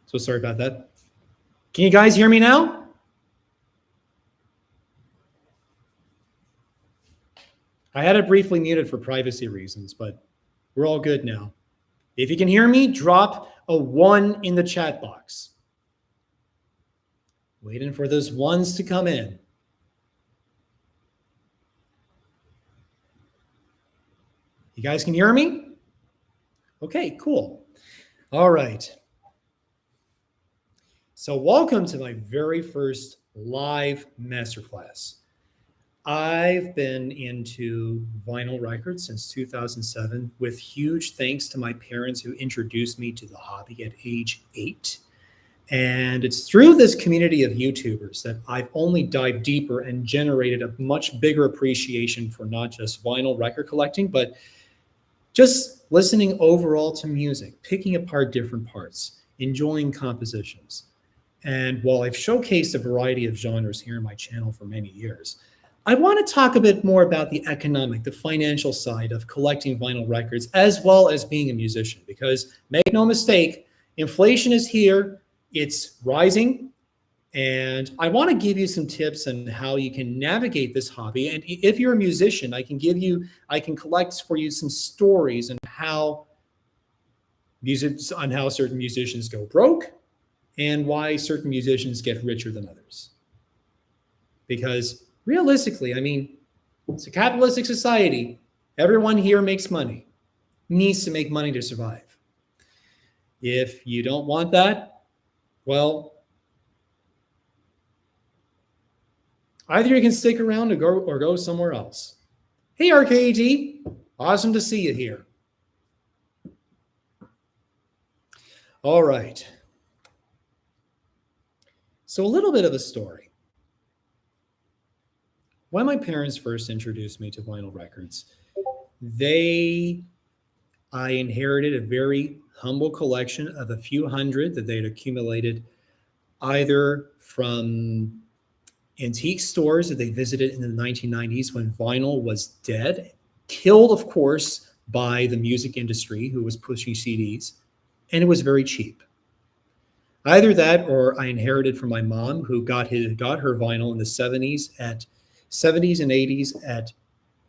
So sorry about that. Can you guys hear me now? I had it briefly muted for privacy reasons, but we're all good now. If you can hear me, drop a 1 in the chat box. Waiting for those ones to come in. You guys can hear me? Okay, cool. All right. So welcome to my very first live masterclass. I've been into vinyl records since 2007 with huge thanks to my parents who introduced me to the hobby at age 8. And it's through this community of YouTubers that I've only dived deeper and generated a much bigger appreciation for not just vinyl record collecting, but just listening overall to music, picking apart different parts, enjoying compositions. And while I've showcased a variety of genres here on my channel for many years, I want to talk a bit more about the economic, the financial side of collecting vinyl records, as well as being a musician, because make no mistake, inflation is here, it's rising, and I want to give you some tips on how you can navigate this hobby. And if you're a musician, I can collect for you some stories on how certain musicians go broke and why certain musicians get richer than others. Because realistically, I mean, it's a capitalistic society. Everyone here makes money, needs to make money to survive. If you don't want that, well, either you can stick around or go somewhere else. Hey, RKT, awesome to see you here. All right. So a little bit of a story. When my parents first introduced me to vinyl records, I inherited a very humble collection of a few hundred that they'd accumulated either from antique stores that they visited in the 1990s when vinyl was dead, killed, of course, by the music industry who was pushing CDs, and it was very cheap. Either that or I inherited from my mom who got her vinyl in the 70s and 80s at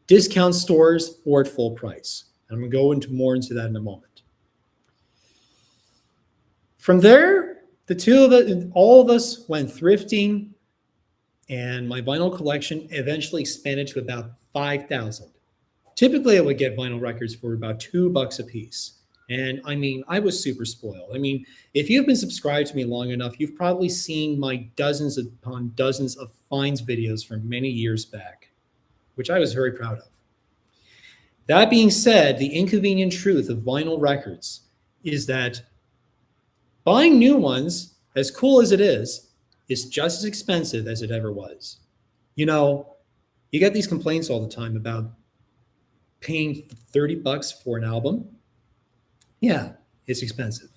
discount stores or at full price. I'm going to go more into that in a moment. From there, all of us went thrifting, and my vinyl collection eventually expanded to about 5,000. Typically, I would get vinyl records for about $2 a piece. And I mean, I was super spoiled. I mean, if you've been subscribed to me long enough, you've probably seen my dozens upon dozens of finds videos from many years back, which I was very proud of. That being said, the inconvenient truth of vinyl records is that buying new ones, as cool as it is just as expensive as it ever was. You know, you get these complaints all the time about paying $30 for an album. Yeah, it's expensive.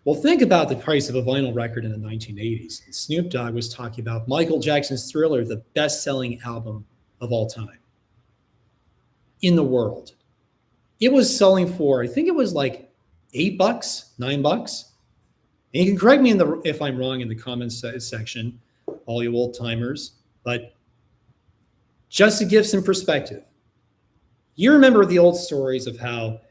Well, think about the price of a vinyl record in the 1980s. Snoop Dogg was talking about Michael Jackson's Thriller, the best-selling album of all time in the world. It was selling for, I think it was like $8, $9. And you can correct me if I'm wrong in the comments section, all you old timers, but just to give some perspective, you remember the old stories of how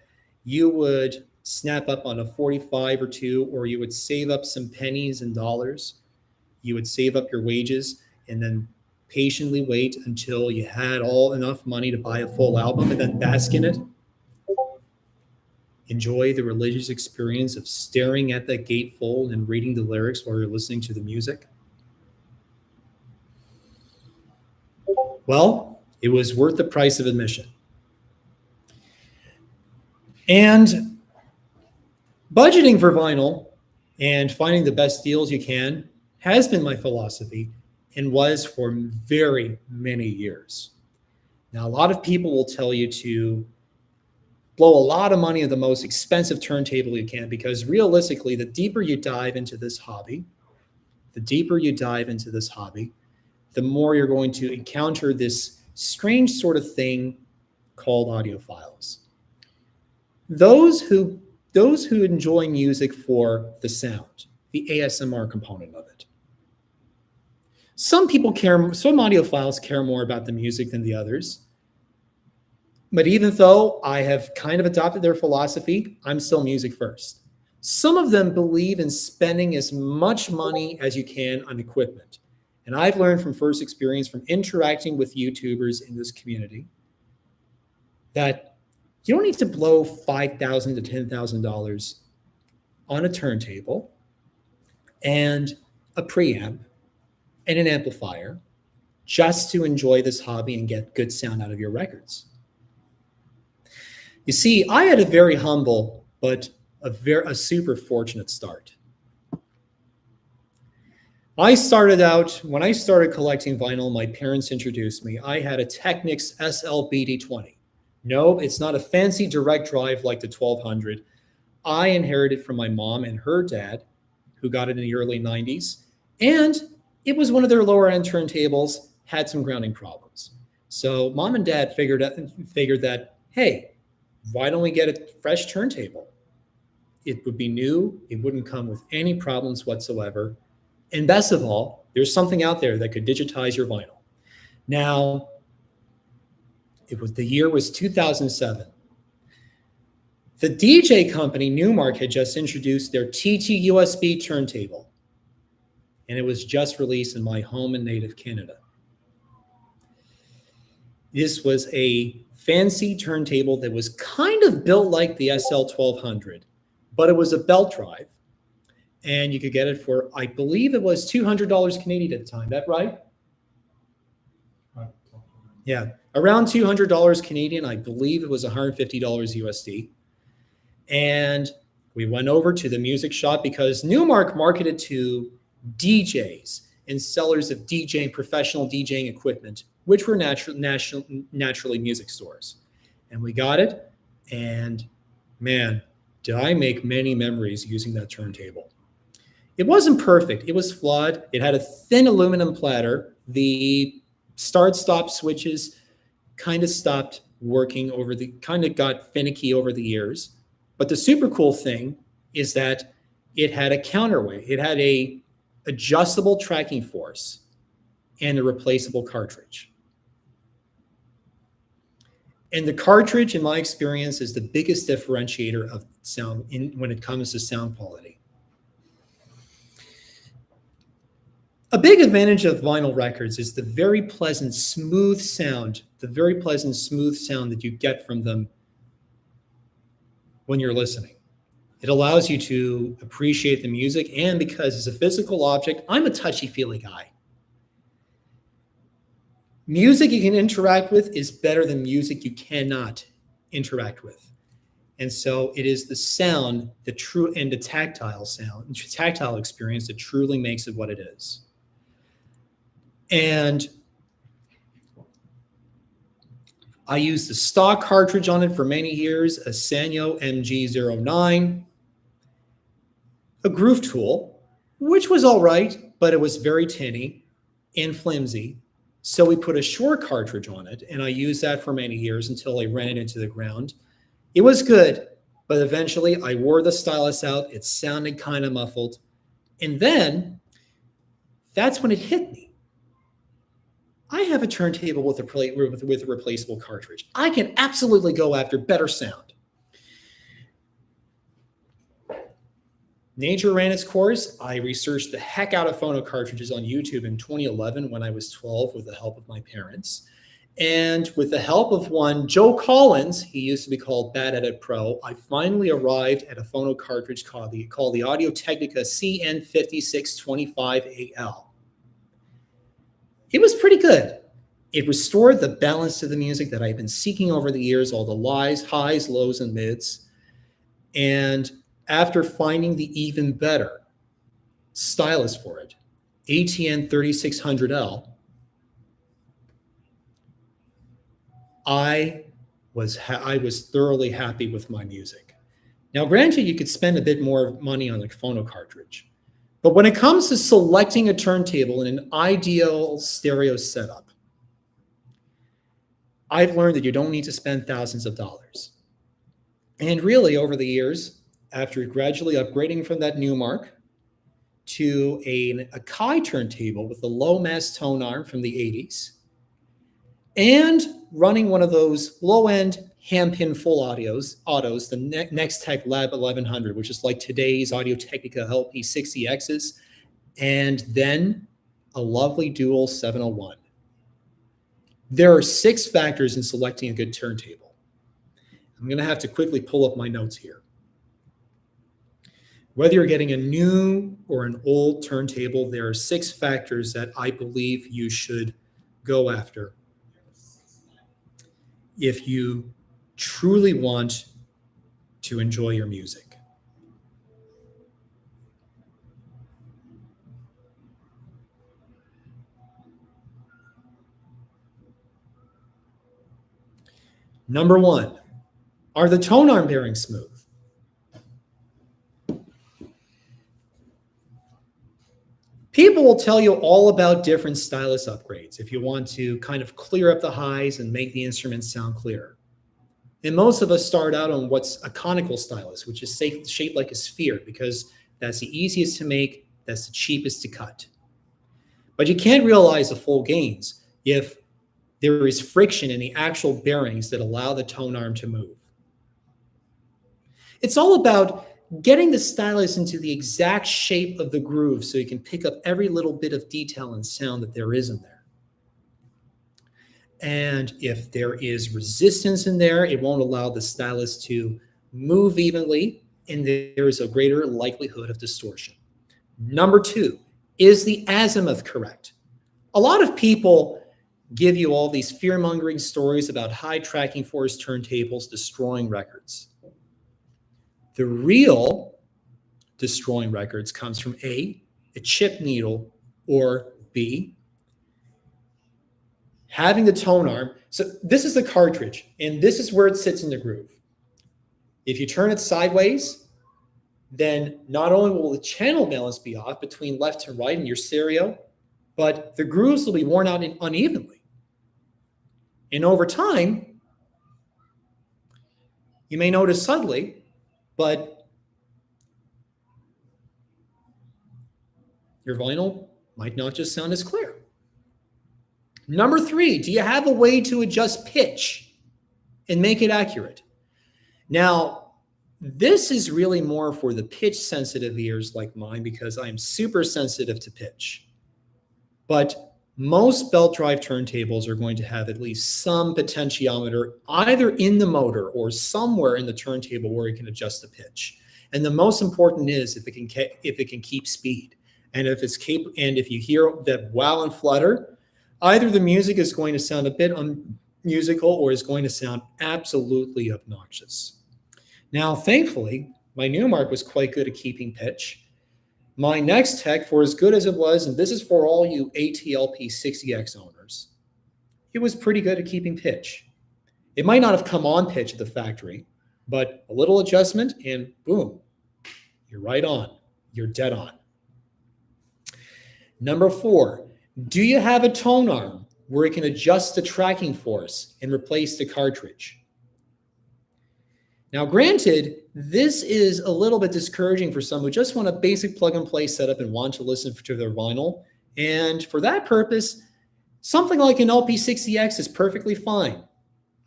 you would snap up on a 45 or 2, or you would save up some pennies and dollars. You would save up your wages and then patiently wait until you had enough money to buy a full album and then bask in it. Enjoy the religious experience of staring at that gatefold and reading the lyrics while you're listening to the music. Well, it was worth the price of admission. And budgeting for vinyl and finding the best deals you can has been my philosophy and was for very many years. Now, a lot of people will tell you to blow a lot of money on the most expensive turntable you can, because realistically, the deeper you dive into this hobby, the more you're going to encounter this strange sort of thing called audiophiles. Those who enjoy music for the sound, the ASMR component of it. Some audiophiles care more about the music than the others. But even though I have kind of adopted their philosophy, I'm still music first. Some of them believe in spending as much money as you can on equipment. And I've learned from first experience from interacting with YouTubers in this community that you don't need to blow $5,000 to $10,000 on a turntable and a preamp and an amplifier just to enjoy this hobby and get good sound out of your records. You see, I had a very humble but a super fortunate start. When I started collecting vinyl, my parents introduced me. I had a Technics SL-BD20. No, it's not a fancy direct drive like the 1200. I inherited from my mom and her dad, who got it in the early 90s. And it was one of their lower end turntables, had some grounding problems. So mom and dad figured that, hey, why don't we get a fresh turntable? It would be new. It wouldn't come with any problems whatsoever. And best of all, there's something out there that could digitize your vinyl. Now, the year was 2007. The DJ company Newmark had just introduced their TT USB turntable, and it was just released in my home and native Canada. This was a fancy turntable that was kind of built like the SL-1200, but it was a belt drive, and you could get it for, I believe it was $200 Canadian at the time. That right? Yeah, around $200 Canadian. I believe it was $150 USD. And we went over to the music shop because Newmark marketed to DJs and sellers of professional DJing equipment, which were naturally music stores. And we got it. And man, did I make many memories using that turntable. It wasn't perfect. It was flawed. It had a thin aluminum platter. The start-stop switches kind of stopped working kind of got finicky over the years. But the super cool thing is that it had a counterweight. It had a adjustable tracking force and a replaceable cartridge. And the cartridge, in my experience, is the biggest differentiator of sound when it comes to sound quality. A big advantage of vinyl records is the very pleasant, smooth sound that you get from them when you're listening. It allows you to appreciate the music, and because it's a physical object, I'm a touchy-feely guy. Music you can interact with is better than music you cannot interact with. And so it is the sound, the tactile experience that truly makes it what it is. And I used the stock cartridge on it for many years, a Sanyo MG09, a groove tool, which was all right, but it was very tinny and flimsy. So we put a short cartridge on it, and I used that for many years until I ran it into the ground. It was good, but eventually I wore the stylus out. It sounded kind of muffled. And then that's when it hit me. I have a turntable with a replaceable cartridge. I can absolutely go after better sound. Nature ran its course. I researched the heck out of phono cartridges on YouTube in 2011 when I was 12 with the help of my parents. And with the help of one, Joe Collins, he used to be called Bad Edit Pro, I finally arrived at a phono cartridge called the Audio-Technica CN5625AL. It was pretty good. It restored the balance to the music that I've been seeking over the years, all the highs, lows, and mids. And after finding the even better stylus for it, ATN 3600L, I was thoroughly happy with my music. Now, granted, you could spend a bit more money on a phono cartridge, but when it comes to selecting a turntable in an ideal stereo setup, I've learned that you don't need to spend thousands of dollars. And really, over the years, after gradually upgrading from that Newmark to a Akai turntable with a low mass tone arm from the 80s and running one of those low-end hand-pin full autos, the Nextech Lab 1100, which is like today's Audio-Technica LP60Xs, and then a lovely dual 701. There are 6 factors in selecting a good turntable. I'm going to have to quickly pull up my notes here. Whether you're getting a new or an old turntable, there are 6 factors that I believe you should go after if you truly want to enjoy your music. Number 1, are the tone arm bearings smooth? People will tell you all about different stylus upgrades if you want to kind of clear up the highs and make the instrument sound clearer. And most of us start out on what's a conical stylus, which is shaped like a sphere, because that's the easiest to make, that's the cheapest to cut. But you can't realize the full gains if there is friction in the actual bearings that allow the tone arm to move. It's all about getting the stylus into the exact shape of the groove so you can pick up every little bit of detail and sound that there is in there. And if there is resistance in there, it won't allow the stylus to move evenly, and there is a greater likelihood of distortion. Number 2, is the azimuth correct? A lot of people give you all these fear-mongering stories about high tracking force turntables destroying records. The real destroying records comes from A, a chip needle, or B, having the tone arm. So this is the cartridge, and this is where it sits in the groove. If you turn it sideways, then not only will the channel balance be off between left and right in your stereo, but the grooves will be worn out unevenly. And over time, you may notice subtly, but your vinyl might not just sound as clear. Number 3, do you have a way to adjust pitch and make it accurate? Now, this is really more for the pitch sensitive ears like mine, because I'm super sensitive to pitch. But most belt drive turntables are going to have at least some potentiometer either in the motor or somewhere in the turntable where you can adjust the pitch. And the most important is if it can keep speed. And if you hear that wow and flutter, either the music is going to sound a bit unmusical or is going to sound absolutely obnoxious. Now, thankfully, my Newmark was quite good at keeping pitch. My Nextech, for as good as it was, and this is for all you ATLP60X owners, it was pretty good at keeping pitch. It might not have come on pitch at the factory, but a little adjustment and boom, you're right on. You're dead on. Number 4, do you have a tone arm where it can adjust the tracking force and replace the cartridge? Now, granted, this is a little bit discouraging for some who just want a basic plug-and-play setup and want to listen to their vinyl. And for that purpose, something like an LP60X is perfectly fine.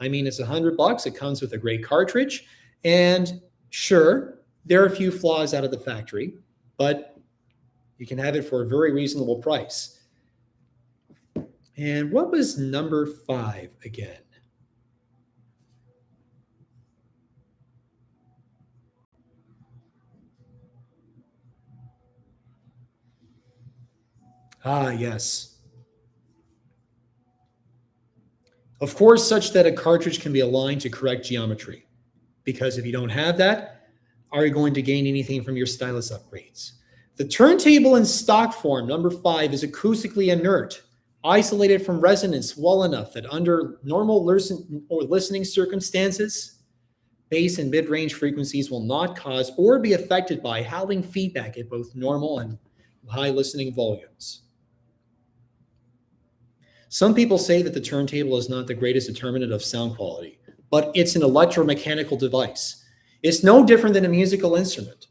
I mean, it's $100. It comes with a great cartridge. And sure, there are a few flaws out of the factory, but you can have it for a very reasonable price. And what was number 5 again? Ah, yes. Of course, such that a cartridge can be aligned to correct geometry. Because if you don't have that, are you going to gain anything from your stylus upgrades? The turntable in stock form, number 5, is acoustically inert, isolated from resonance well enough that under normal listening circumstances, bass and mid-range frequencies will not cause or be affected by howling feedback at both normal and high listening volumes. Some people say that the turntable is not the greatest determinant of sound quality, but it's an electromechanical device. It's no different than a musical instrument.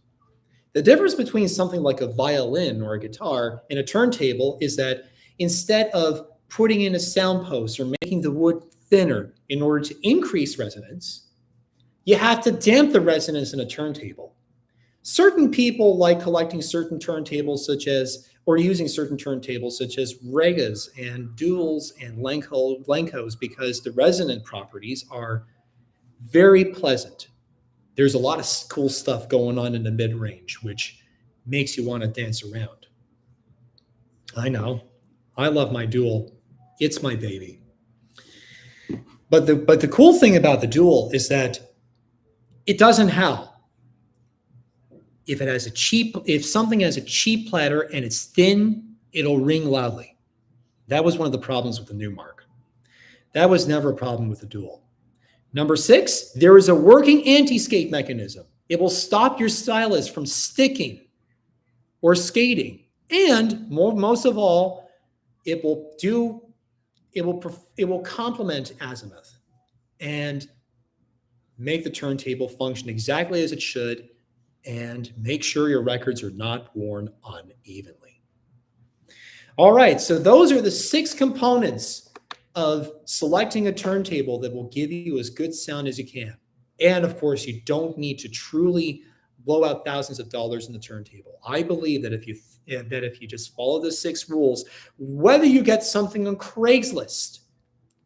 The difference between something like a violin or a guitar and a turntable is that instead of putting in a sound post or making the wood thinner in order to increase resonance, you have to damp the resonance in a turntable. Certain people like collecting certain turntables or using certain turntables such as Regas and Duals and Lenkos because the resonant properties are very pleasant. There's a lot of cool stuff going on in the mid-range, which makes you want to dance around. I know. I love my Dual. It's my baby. But the cool thing about the Dual is that it doesn't howl. If something has a cheap platter and it's thin, it'll ring loudly. That was one of the problems with the Newmark. That was never a problem with the Dual. Number 6, there is a working anti-skate mechanism. It will stop your stylus from sticking or skating. And most of all, it will complement azimuth and make the turntable function exactly as it should and make sure your records are not worn unevenly. All right, so those are the 6 components of selecting a turntable that will give you as good sound as you can. And of course, you don't need to truly blow out thousands of dollars in the turntable. I believe that if you just follow the 6 rules, whether you get something on Craigslist,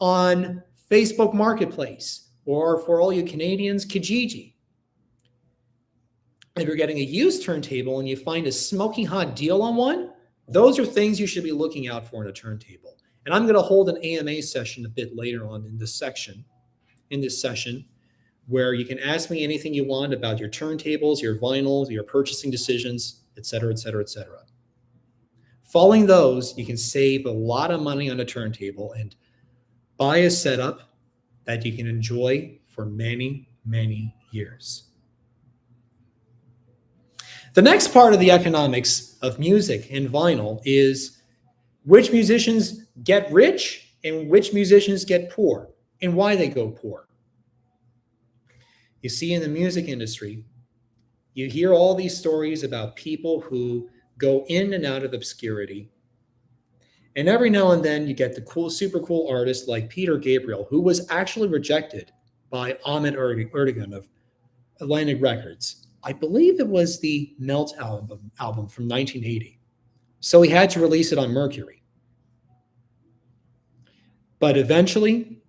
on Facebook Marketplace, or for all you Canadians, Kijiji, if you're getting a used turntable and you find a smoking hot deal on one, those are things you should be looking out for in a turntable. And I'm going to hold an AMA session a bit later on in this session, where you can ask me anything you want about your turntables, your vinyls, your purchasing decisions, et cetera, et cetera, et cetera. Following those, you can save a lot of money on a turntable and buy a setup that you can enjoy for many, many years. The next part of the economics of music and vinyl is which musicians get rich and which musicians get poor and why they go poor. You see, in the music industry, you hear all these stories about people who go in and out of obscurity. And every now and then you get the super cool artist like Peter Gabriel, who was actually rejected by Ahmet Ertegun of Atlantic Records. I believe it was the Melt album from 1980. So he had to release it on Mercury. But eventually,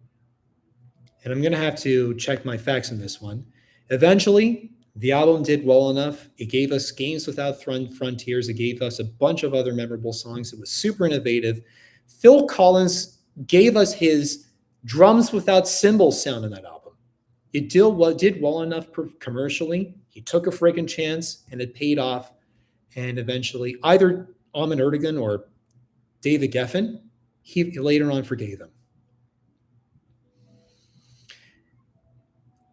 and I'm going to have to check my facts on this one, eventually the album did well enough. It gave us Games Without Frontiers. It gave us a bunch of other memorable songs. It was super innovative. Phil Collins gave us his drums without cymbals sound in that album. It did well enough commercially. He took a freaking chance and it paid off. And eventually either Ahmet Ertegun or David Geffen, he later on forgave him.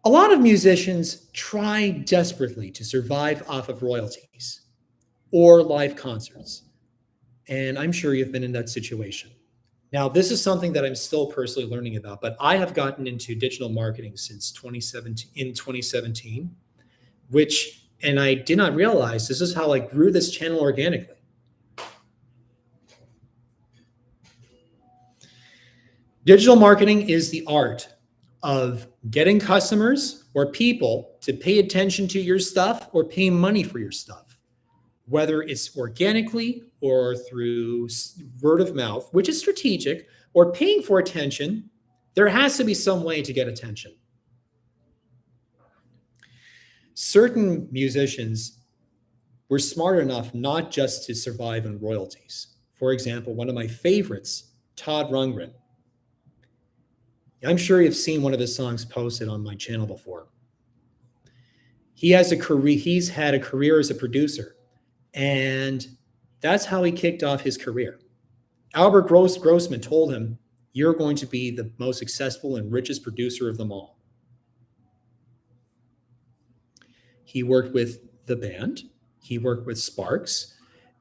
A lot of musicians try desperately to survive off of royalties or live concerts. And I'm sure you've been in that situation. Now, this is something that I'm still personally learning about, but I have gotten into digital marketing since 2017, and I did not realize this is how I grew this channel organically. Digital marketing is the art of getting customers or people to pay attention to your stuff or pay money for your stuff, whether it's organically or through word of mouth, which is strategic, or paying for attention. There has to be some way to get attention. Certain musicians were smart enough not just to survive on royalties. For example, one of my favorites, Todd Rundgren. I'm sure you've seen one of his songs posted on my channel before. He's had a career as a producer, and that's how he kicked off his career. Albert Grossman told him, "You're going to be the most successful and richest producer of them all." He worked with the band, he worked with Sparks,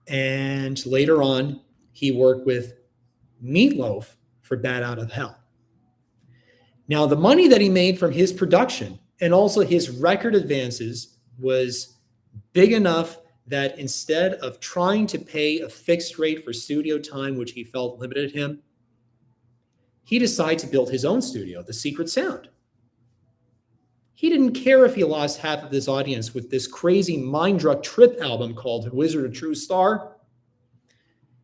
and later on, he worked with Meatloaf for Bat Out of Hell. Now, the money that he made from his production and also his record advances was big enough that instead of trying to pay a fixed rate for studio time, which he felt limited him, he decided to build his own studio, The Secret Sound. He didn't care if he lost half of his audience with this crazy mind-drug trip album called Wizard of True Star.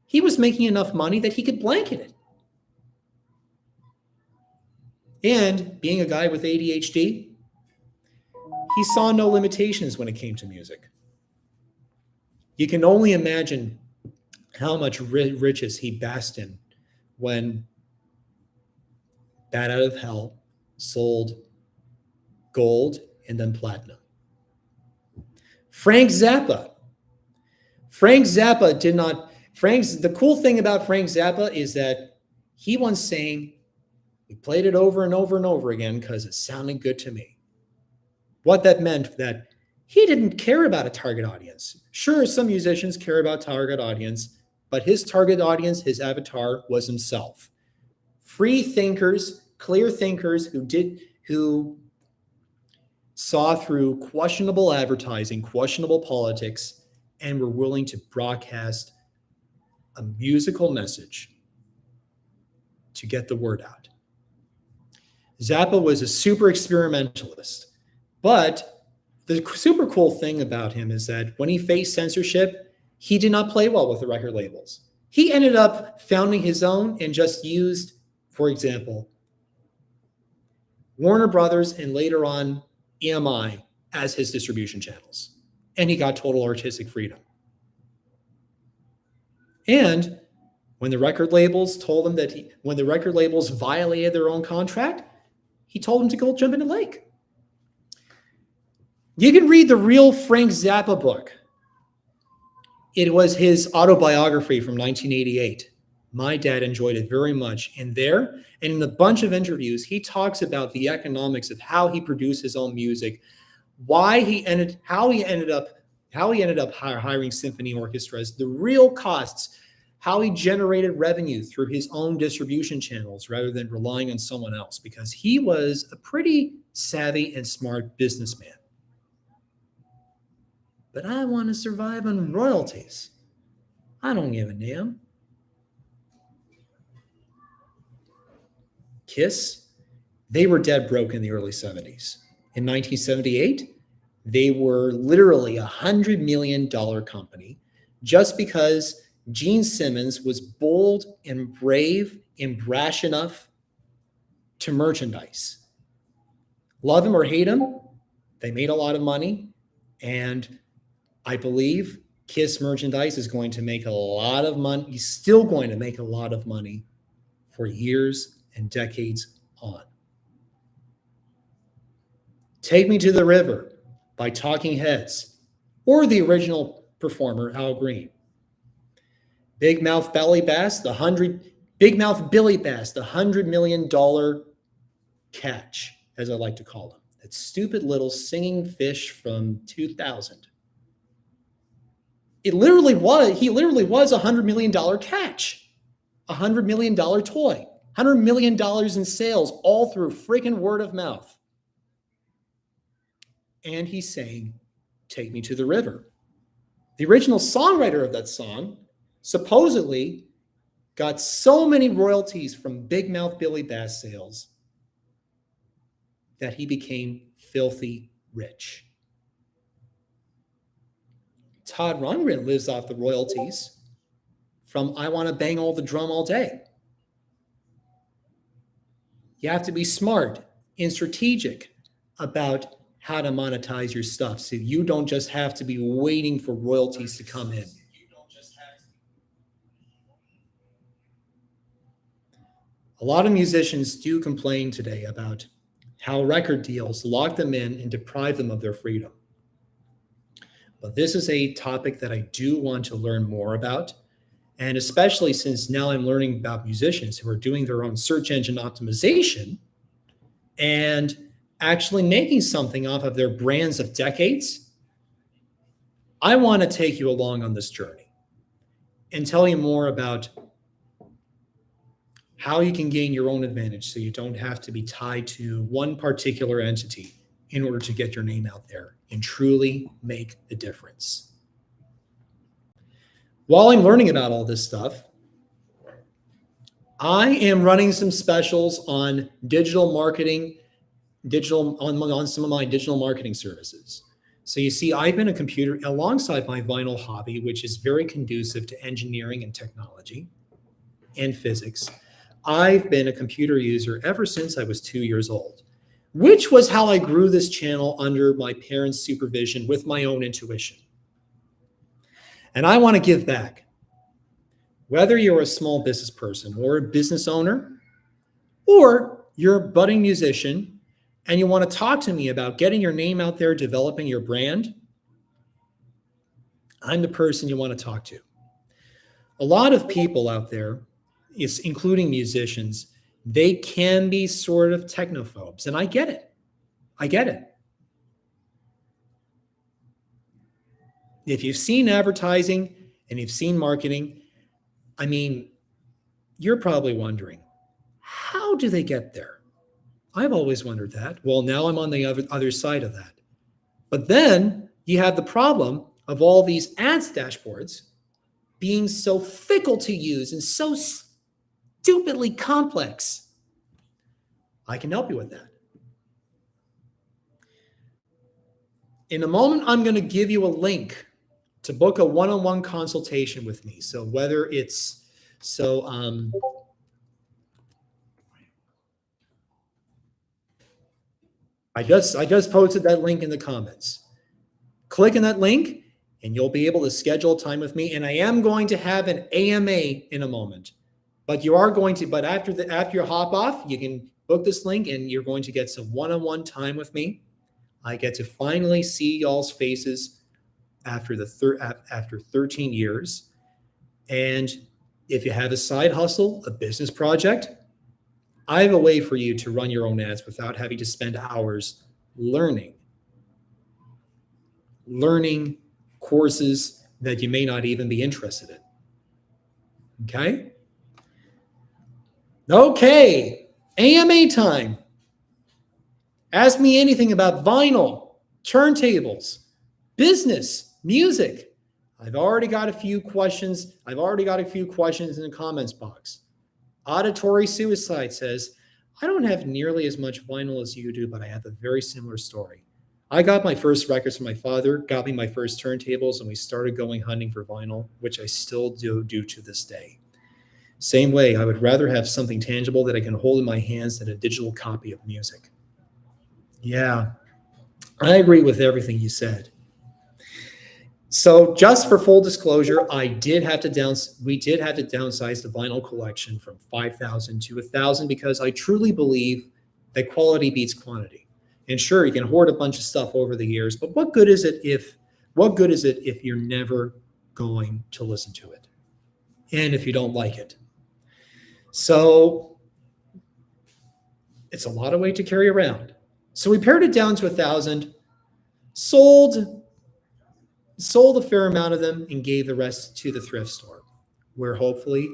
He was making enough money that he could blanket it. And being a guy with ADHD, he saw no limitations when it came to music. You can only imagine how much riches he basked in when Bat Out of Hell sold gold and then platinum. Frank Zappa. The cool thing about Frank Zappa is that he once saying, we played it over and over and over again because it sounded good to me. What that meant that he didn't care about a target audience. Sure, some musicians care about target audience, but his target audience, his avatar, was himself. Free thinkers, clear thinkers who saw through questionable advertising, questionable politics, and were willing to broadcast a musical message to get the word out. Zappa was a super experimentalist, but the super cool thing about him is that when he faced censorship, he did not play well with the record labels. He ended up founding his own and just used, for example, Warner Brothers and later on EMI as his distribution channels. And he got total artistic freedom. And when the record labels told him when the record labels violated their own contract, he told them to go jump in the lake. You can read the real Frank Zappa book. It was his autobiography from 1988. My dad enjoyed it very much. And there, and in a bunch of interviews, he talks about the economics of how he produced his own music, how he ended up hiring symphony orchestras, the real costs, how he generated revenue through his own distribution channels rather than relying on someone else, because he was a pretty savvy and smart businessman. But I want to survive on royalties. I don't give a damn. Kiss, they were dead broke in the early 70s. In 1978, they were literally a $100 million company just because Gene Simmons was bold and brave and brash enough to merchandise. Love him or hate him, they made a lot of money, and I believe Kiss merchandise is going to make a lot of money. He's still going to make a lot of money for years and decades on. Take Me to the River by Talking Heads, or the original performer, Al Green. Big Mouth Billy Bass, the $100 million catch, as I like to call him. That stupid little singing fish from 2000. He literally was a $100 million catch, a $100 million toy, $100 million in sales, all through freaking word of mouth. And he sang, Take Me to the River. The original songwriter of that song supposedly got so many royalties from Big Mouth Billy Bass sales that he became filthy rich. Todd Rundgren lives off the royalties from I Want to Bang All the Drum All Day. You have to be smart and strategic about how to monetize your stuff, so you don't just have to be waiting for royalties to come in. A lot of musicians do complain today about how record deals lock them in and deprive them of their freedom. But this is a topic that I do want to learn more about. And especially since now I'm learning about musicians who are doing their own search engine optimization and actually making something off of their brands of decades, I want to take you along on this journey and tell you more about how you can gain your own advantage so you don't have to be tied to one particular entity in order to get your name out there and truly make a difference. While I'm learning about all this stuff, I am running some specials on digital marketing, on some of my digital marketing services. So you see, I've been a computer alongside my vinyl hobby, which is very conducive to engineering and technology and physics. I've been a computer user ever since I was 2 years old, which was how I grew this channel under my parents' supervision with my own intuition. And I want to give back. Whether you're a small business person or a business owner, or you're a budding musician and you want to talk to me about getting your name out there, developing your brand, I'm the person you want to talk to. A lot of people out there, including musicians, they can be sort of technophobes, and I get it. I get it. If you've seen advertising and you've seen marketing, I mean, you're probably wondering, how do they get there? I've always wondered that. Well, now I'm on the other side of that. But then you have the problem of all these ads dashboards being so fickle to use and so stupidly complex. I can help you with that. In a moment, I'm going to give you a link to book a one-on-one consultation with me. So whether it's I just posted that link in the comments. Click on that link and you'll be able to schedule time with me. And I am going to have an AMA in a moment. But after you hop off, you can book this link and you're going to get some one-on-one time with me. I get to finally see y'all's faces after 13 years. And if you have a side hustle, a business project, I have a way for you to run your own ads without having to spend hours learning courses that you may not even be interested in. Okay? Okay, AMA time. Ask me anything about vinyl, turntables, business, music. I've already got a few questions. in the comments box. Auditory Suicide says, I don't have nearly as much vinyl as you do, but I have a very similar story. I got my first records from my father, got me my first turntables, and we started going hunting for vinyl, which I still do to this day. Same way, I would rather have something tangible that I can hold in my hands than a digital copy of music. Yeah, I agree with everything you said. So just for full disclosure, we did have to downsize the vinyl collection from 5,000 to 1,000 because I truly believe that quality beats quantity. And sure, you can hoard a bunch of stuff over the years, but what good is it if you're never going to listen to it? And if you don't like it? So it's a lot of weight to carry around. So we pared it down to 1,000, sold a fair amount of them, and gave the rest to the thrift store, where hopefully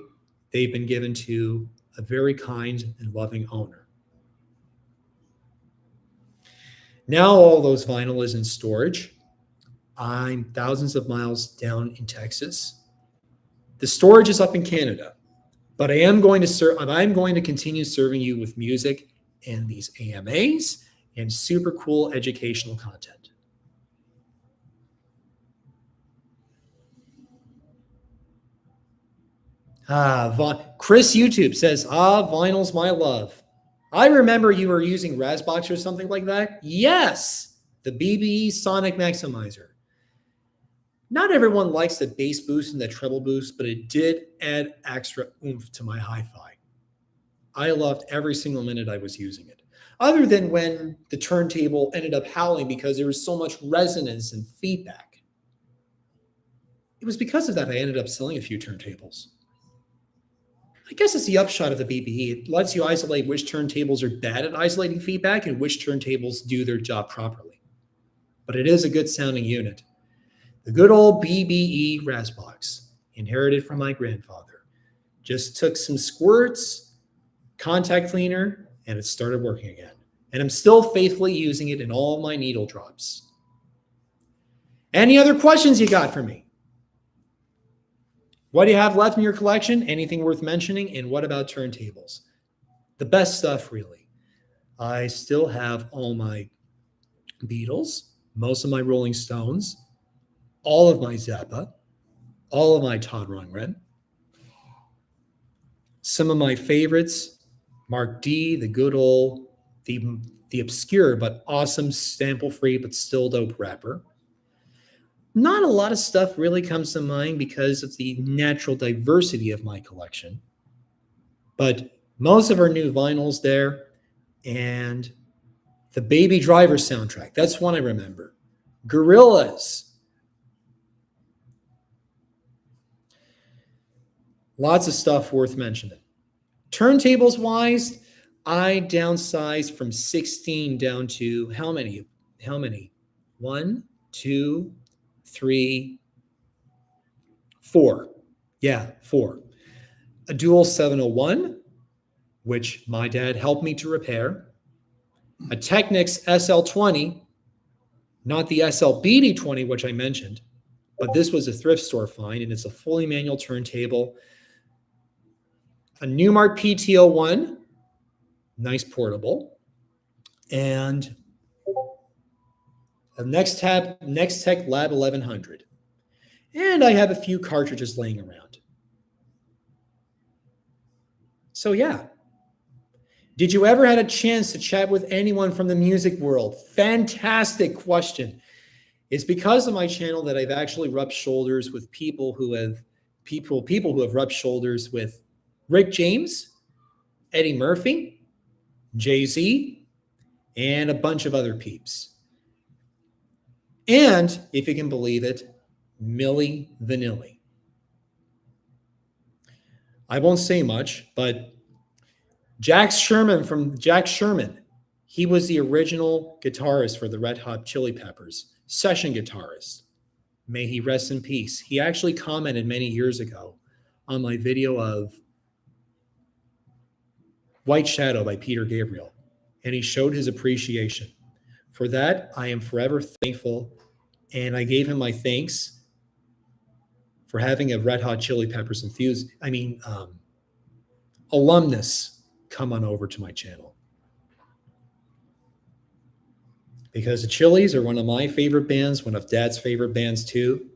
they've been given to a very kind and loving owner. Now all those vinyl is in storage. I'm thousands of miles down in Texas. The storage is up in Canada, but I'm going to continue serving you with music and these AMAs and super cool educational content. Chris YouTube says, vinyl's my love. I remember you were using Razbox or something like that. Yes, the BBE Sonic Maximizer. Not everyone likes the bass boost and the treble boost, but it did add extra oomph to my hi-fi. I loved every single minute I was using it, other than when the turntable ended up howling because there was so much resonance and feedback. It was because of that I ended up selling a few turntables. I guess it's the upshot of the BBE. It lets you isolate which turntables are bad at isolating feedback and which turntables do their job properly. But it is a good sounding unit. The good old BBE Razbox, inherited from my grandfather. Just took some squirts, contact cleaner, and it started working again. And I'm still faithfully using it in all my needle drops. Any other questions you got for me? What do you have left in your collection? Anything worth mentioning? And what about turntables? The best stuff, really. I still have all my Beatles, most of my Rolling Stones, all of my Zappa, all of my Todd Rundgren, some of my favorites, Mark D, the good old, the obscure but awesome sample-free but still dope rapper. Not a lot of stuff really comes to mind because of the natural diversity of my collection. But most of our new vinyls there, and the Baby Driver soundtrack. That's one I remember. Gorillaz. Lots of stuff worth mentioning. Turntables wise, I downsized from 16 down to how many? How many? 1, 2, 3, 4. Yeah, 4. A dual 701, which my dad helped me to repair. A Technics SL20, not the SLBD20, which I mentioned, but this was a thrift store find, and it's a fully manual turntable. A Newmark PTO1, nice portable, and a Nextech Lab 1100. And I have a few cartridges laying around. So yeah. Did you ever had a chance to chat with anyone from the music world? Fantastic question. It's because of my channel that I've actually rubbed shoulders with people who have rubbed shoulders with Rick James, Eddie Murphy, Jay-Z, and a bunch of other peeps. And, if you can believe it, Milli Vanilli. I won't say much, but Jack Sherman, he was the original guitarist for the Red Hot Chili Peppers, session guitarist. May he rest in peace. He actually commented many years ago on my video of White Shadow by Peter Gabriel, and he showed his appreciation. For that, I am forever thankful, and I gave him my thanks for having a Red Hot Chili Peppers alumnus come on over to my channel. Because the Chili's are one of my favorite bands, one of Dad's favorite bands too.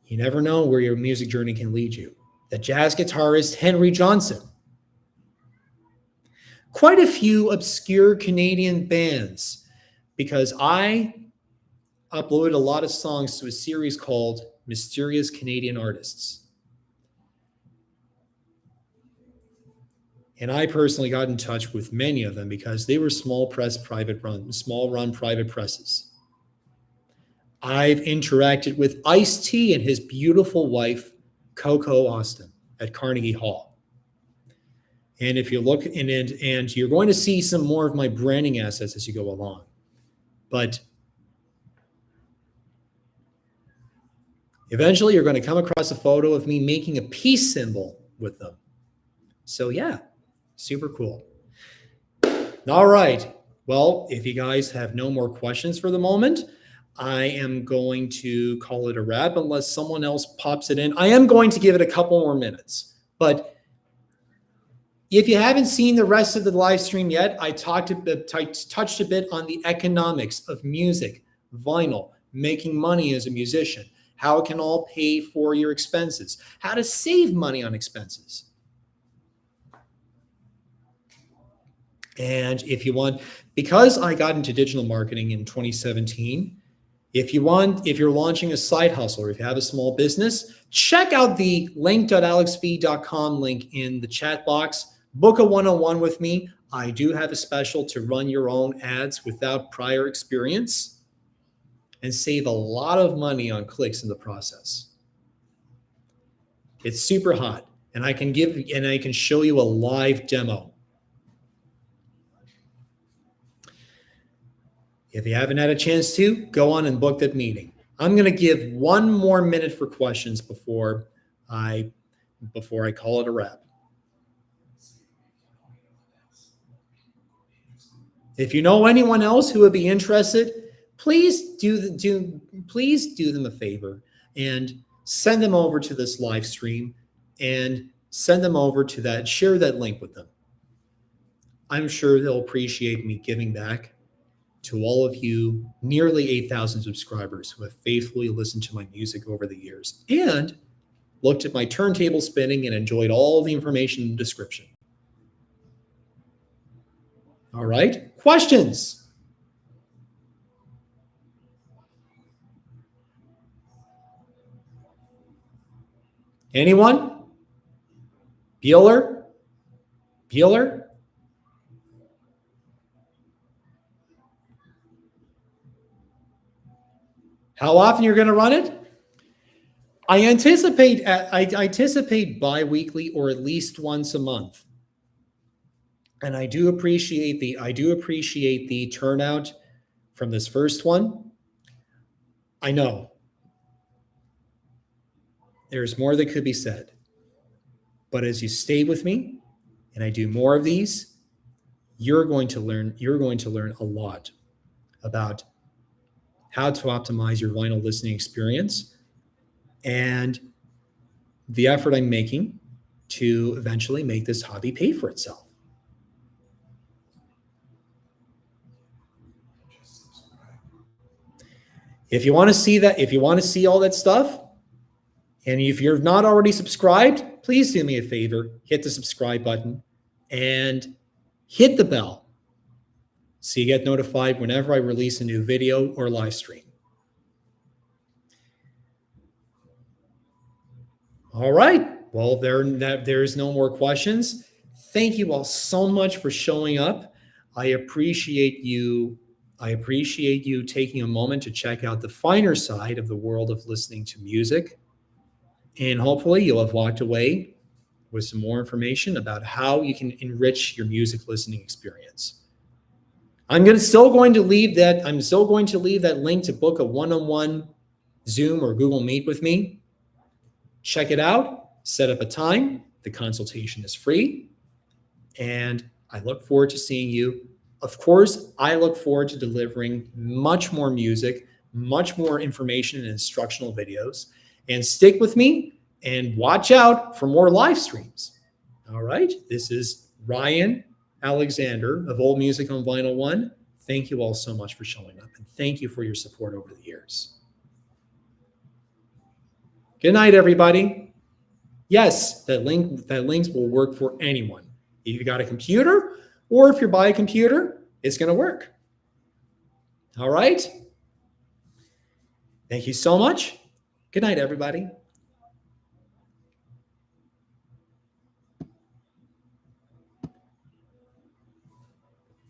You never know where your music journey can lead you. The jazz guitarist Henry Johnson. Quite a few obscure Canadian bands, because I uploaded a lot of songs to a series called Mysterious Canadian Artists. And I personally got in touch with many of them because they were small run private presses. I've interacted with Ice-T and his beautiful wife, Coco Austin, at Carnegie Hall. And if you look and you're going to see some more of my branding assets as you go along. But eventually you're going to come across a photo of me making a peace symbol with them. So yeah, super cool. All right. Well, if you guys have no more questions for the moment, I am going to call it a wrap unless someone else pops it in. I am going to give it a couple more minutes. But if you haven't seen the rest of the live stream yet, I touched a bit on the economics of music, vinyl, making money as a musician, how it can all pay for your expenses, how to save money on expenses. And if you want, because I got into digital marketing in 2017, if you're launching a side hustle or if you have a small business, check out the link.alexv.com link in the chat box. Book a one-on-one with me. I do have a special to run your own ads without prior experience and save a lot of money on clicks in the process. It's super hot, and I can show you a live demo. If you haven't had a chance to, go on and book that meeting. I'm going to give one more minute for questions before I call it a wrap. If you know anyone else who would be interested, please do them a favor and send them over to this live stream and send them over to that, share that link with them. I'm sure they'll appreciate me giving back to all of you nearly 8,000 subscribers who have faithfully listened to my music over the years and looked at my turntable spinning and enjoyed all the information in the description. All right, questions? Anyone? Bueller? Bueller? How often you're going to run it? I anticipate bi-weekly or at least once a month. And I do appreciate the turnout from this first one. I know there's more that could be said. But as you stay with me and I do more of these, you're going to learn a lot about how to optimize your vinyl listening experience and the effort I'm making to eventually make this hobby pay for itself. If you want to see that, if you want to see all that stuff, and if you're not already subscribed, please do me a favor, hit the subscribe button and hit the bell so you get notified whenever I release a new video or live stream. All right. Well, there's no more questions. Thank you all so much for showing up. I appreciate you taking a moment to check out the finer side of the world of listening to music. And hopefully you'll have walked away with some more information about how you can enrich your music listening experience. I'm still going to leave that link to book a one-on-one Zoom or Google Meet with me. Check it out, set up a time. The consultation is free. And I look forward to seeing you. Of course, I look forward to delivering much more music, much more information and instructional videos. And stick with me and watch out for more live streams. All right. This is Ryan Alexander of OldMusicOnVinyl1. Thank you all so much for showing up. And thank you for your support over the years. Good night, everybody. Yes, that links will work for anyone. If you've got a computer or if you're by a computer, it's going to work. All right. Thank you so much. Good night, everybody.